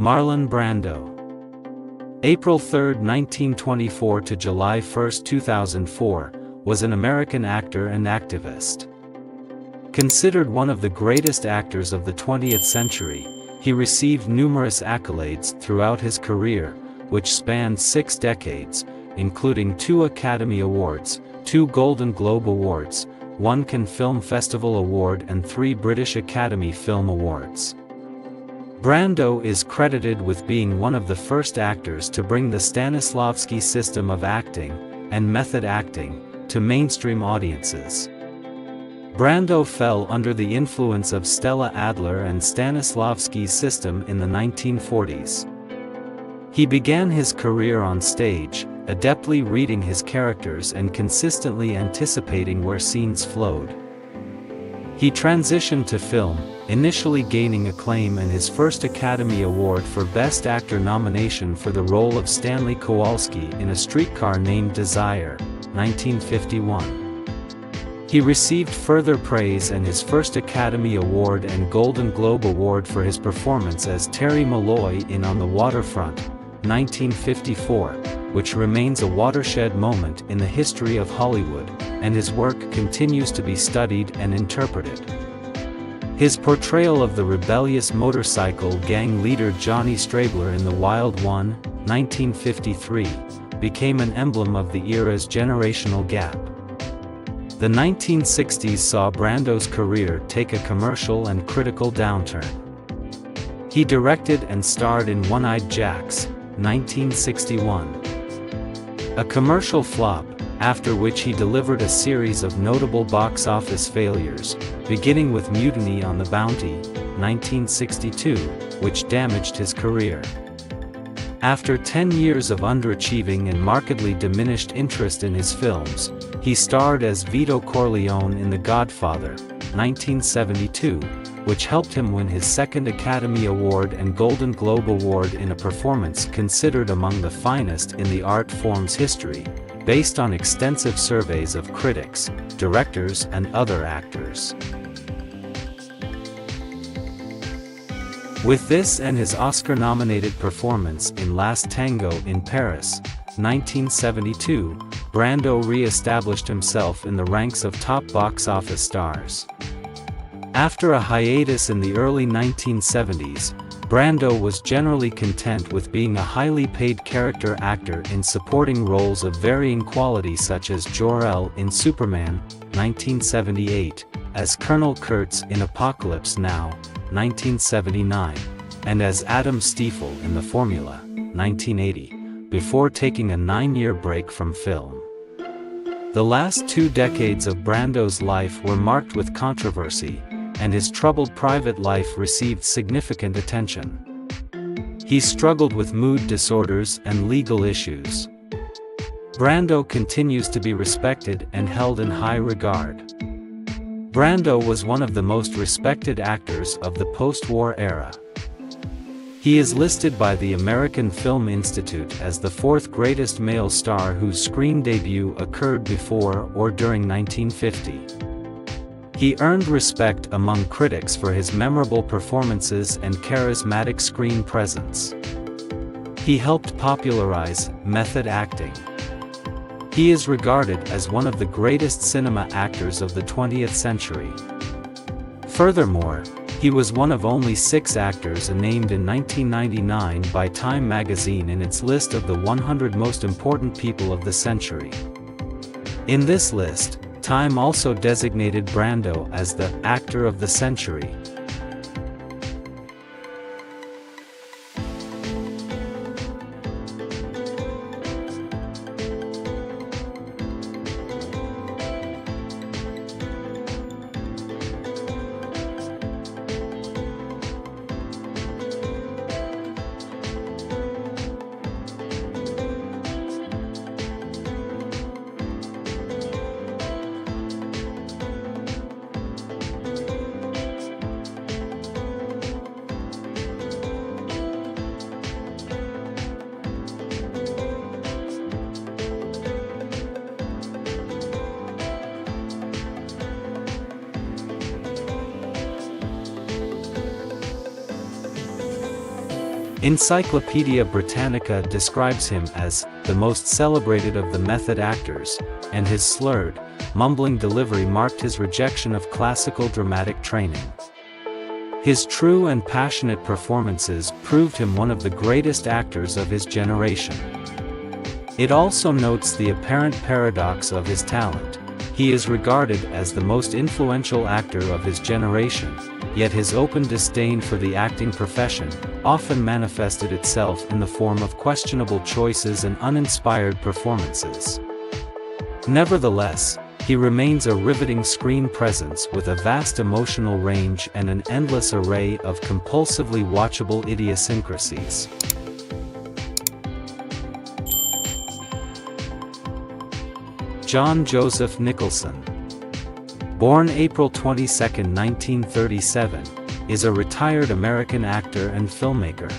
Marlon Brando. April 3, 1924 to July 1, 2004, was an American actor and activist. Considered one of the greatest actors of the 20th century, he received numerous accolades throughout his career, which spanned 6 decades, including 2 Academy Awards, 2 Golden Globe Awards, 1 Cannes Film Festival Award and 3 British Academy Film Awards. Brando is credited with being one of the first actors to bring the Stanislavski system of acting, and method acting, to mainstream audiences. Brando fell under the influence of Stella Adler and Stanislavski's system in the 1940s. He began his career on stage, adeptly reading his characters and consistently anticipating where scenes flowed. He transitioned to film, initially gaining acclaim and his first Academy Award for Best Actor nomination for the role of Stanley Kowalski in A Streetcar Named Desire, 1951. He received further praise and his first Academy Award and Golden Globe Award for his performance as Terry Malloy in On the Waterfront, 1954, which remains a watershed moment in the history of Hollywood, and his work continues to be studied and interpreted. His portrayal of the rebellious motorcycle gang leader Johnny Strabler in The Wild One, 1953, became an emblem of the era's generational gap. The 1960s saw Brando's career take a commercial and critical downturn. He directed and starred in One-Eyed Jacks, 1961. A commercial flop, after which he delivered a series of notable box office failures, beginning with Mutiny on the Bounty, 1962, which damaged his career. After 10 years of underachieving and markedly diminished interest in his films, he starred as Vito Corleone in The Godfather, 1972, which helped him win his second Academy Award and Golden Globe Award in a performance considered among the finest in the art form's history, based on extensive surveys of critics, directors and other actors. With this and his Oscar-nominated performance in Last Tango in Paris, 1972, Brando re-established himself in the ranks of top box office stars. After a hiatus in the early 1970s, Brando was generally content with being a highly paid character actor in supporting roles of varying quality such as Jor-El in Superman, 1978, as Colonel Kurtz in Apocalypse Now, 1979, and as Adam Stiefel in The Formula, 1980, before taking a 9-year break from film. The last 2 decades of Brando's life were marked with controversy, and his troubled private life received significant attention. He struggled with mood disorders and legal issues. Brando continues to be respected and held in high regard. Brando was one of the most respected actors of the post-war era. He is listed by the American Film Institute as the 4th greatest male star whose screen debut occurred before or during 1950. He earned respect among critics for his memorable performances and charismatic screen presence. He helped popularize method acting. He is regarded as one of the greatest cinema actors of the 20th century. Furthermore, he was one of only 6 actors named in 1999 by Time magazine in its list of the 100 most important people of the century. In this list, Time also designated Brando as the actor of the century. Encyclopaedia Britannica describes him as the most celebrated of the method actors, and his slurred, mumbling delivery marked his rejection of classical dramatic training. His true and passionate performances proved him one of the greatest actors of his generation. It also notes the apparent paradox of his talent. He is regarded as the most influential actor of his generation, yet his open disdain for the acting profession often manifested itself in the form of questionable choices and uninspired performances. Nevertheless, he remains a riveting screen presence with a vast emotional range and an endless array of compulsively watchable idiosyncrasies. John Joseph Nicholson, born April 22, 1937, is a retired American actor and filmmaker.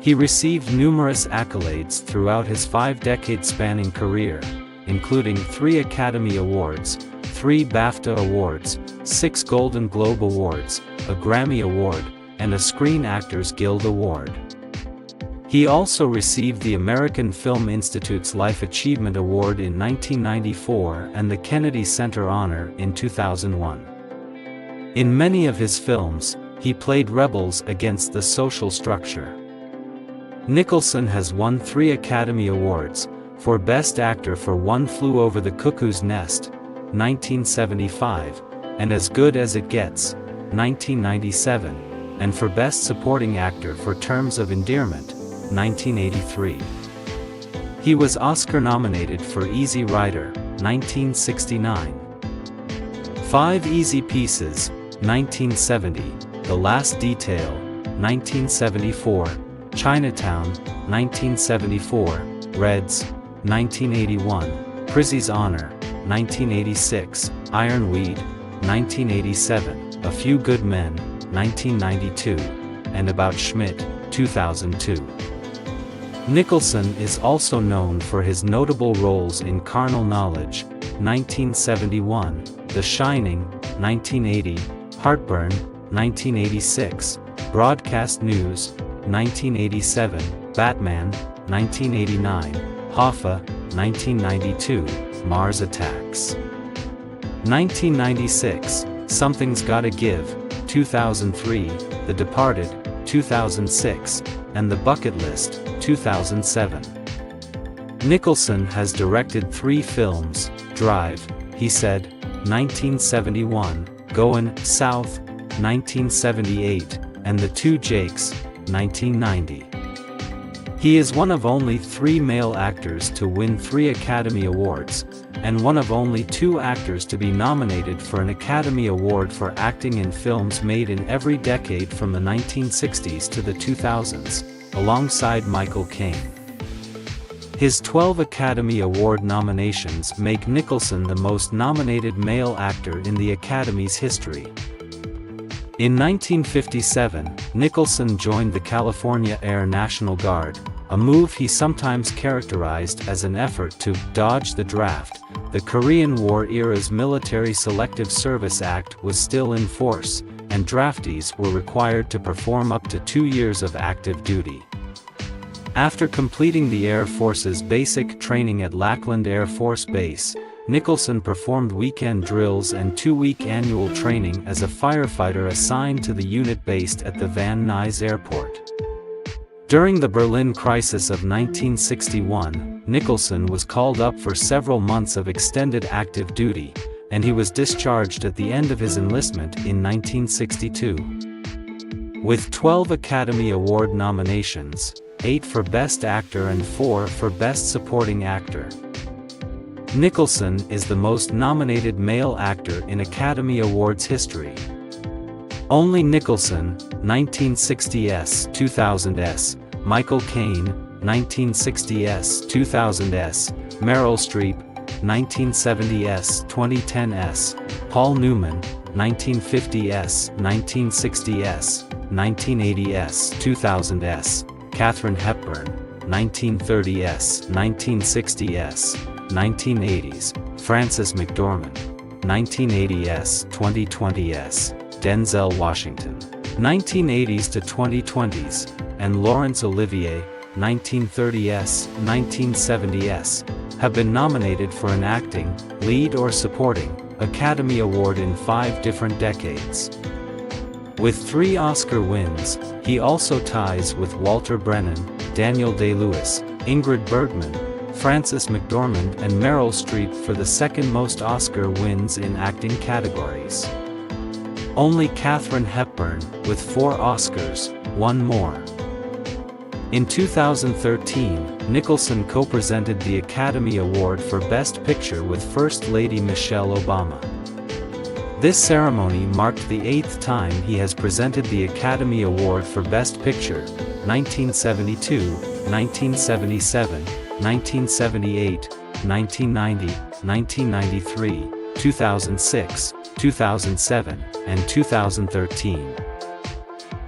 He received numerous accolades throughout his 5-decade-spanning career, including 3 Academy Awards, 3 BAFTA Awards, 6 Golden Globe Awards, a Grammy Award, and a Screen Actors Guild Award. He also received the American Film Institute's Life Achievement Award in 1994 and the Kennedy Center Honor in 2001. In many of his films, he played rebels against the social structure. Nicholson has won 3 Academy Awards, for Best Actor for One Flew Over the Cuckoo's Nest, 1975, and As Good as It Gets, 1997, and for Best Supporting Actor for Terms of Endearment, 1983. He was Oscar-nominated for Easy Rider, 1969. 5 Easy Pieces, 1970, The Last Detail, 1974, Chinatown, 1974, Reds, 1981, Prizzy's Honor, 1986, Ironweed, 1987, A Few Good Men, 1992, and About Schmidt, 2002. Nicholson is also known for his notable roles in Carnal Knowledge, 1971, The Shining, 1980, Heartburn, 1986, Broadcast News, 1987, Batman, 1989, Hoffa, 1992, Mars Attacks. 1996, Something's Gotta Give, 2003, The Departed, 2006, and The Bucket List, 2007. Nicholson has directed 3 films, Drive, he said, 1971, Goin' South, 1978, and The Two Jakes, 1990. He is one of only 3 male actors to win 3 Academy Awards, and one of only 2 actors to be nominated for an Academy Award for acting in films made in every decade from the 1960s to the 2000s, alongside Michael Caine. His 12 Academy Award nominations make Nicholson the most nominated male actor in the Academy's history. In 1957, Nicholson joined the California Air National Guard, a move he sometimes characterized as an effort to dodge the draft. The Korean War-era's Military Selective Service Act was still in force, and draftees were required to perform up to 2 years of active duty. After completing the Air Force's basic training at Lackland Air Force Base, Nicholson performed weekend drills and 2-week annual training as a firefighter assigned to the unit based at the Van Nuys Airport. During the Berlin crisis of 1961, Nicholson was called up for several months of extended active duty, and he was discharged at the end of his enlistment in 1962. With 12 Academy Award nominations, 8 for Best Actor and 4 for Best Supporting Actor, Nicholson is the most nominated male actor in Academy Awards history. Only Nicholson, 1960s, 2000s, Michael Caine, 1960s, 2000s, Meryl Streep, 1970s, 2010s, Paul Newman, 1950s, 1960s, 1980s, 2000s, Katharine Hepburn, 1930s, 1960s, 1980s, Frances McDormand, 1980s, 2020s, Denzel Washington, 1980s to 2020s, and Laurence Olivier, 1930s, 1970s, have been nominated for an acting, lead or supporting, Academy Award in 5 different decades. With 3 Oscar wins, he also ties with Walter Brennan, Daniel Day-Lewis, Ingrid Bergman, Frances McDormand and Meryl Streep for the second most Oscar wins in acting categories. Only Katharine Hepburn, with 4 Oscars, won more. In 2013, Nicholson co-presented the Academy Award for Best Picture with First Lady Michelle Obama. This ceremony marked the 8th time he has presented the Academy Award for Best Picture, 1972, 1977, 1978, 1990, 1993, 2006, 2007, and 2013.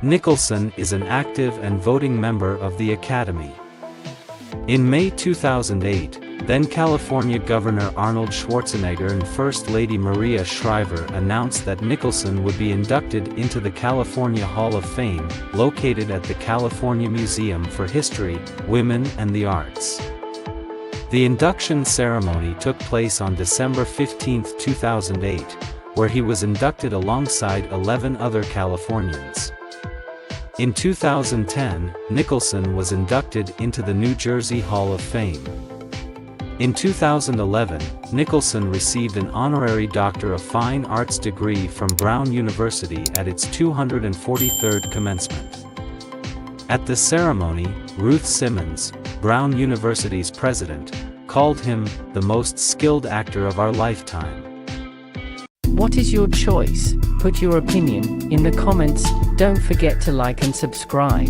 Nicholson is an active and voting member of the Academy. In May 2008, then-California Governor Arnold Schwarzenegger and First Lady Maria Shriver announced that Nicholson would be inducted into the California Hall of Fame, located at the California Museum for History, Women and the Arts. The induction ceremony took place on December 15, 2008, where he was inducted alongside 11 other Californians. In 2010, Nicholson was inducted into the New Jersey Hall of Fame. In 2011, Nicholson received an honorary Doctor of Fine Arts degree from Brown University at its 243rd commencement. At the ceremony, Ruth Simmons, Brown University's president, called him the most skilled actor of our lifetime. What is your choice? Put your opinion in the comments. Don't forget to like and subscribe.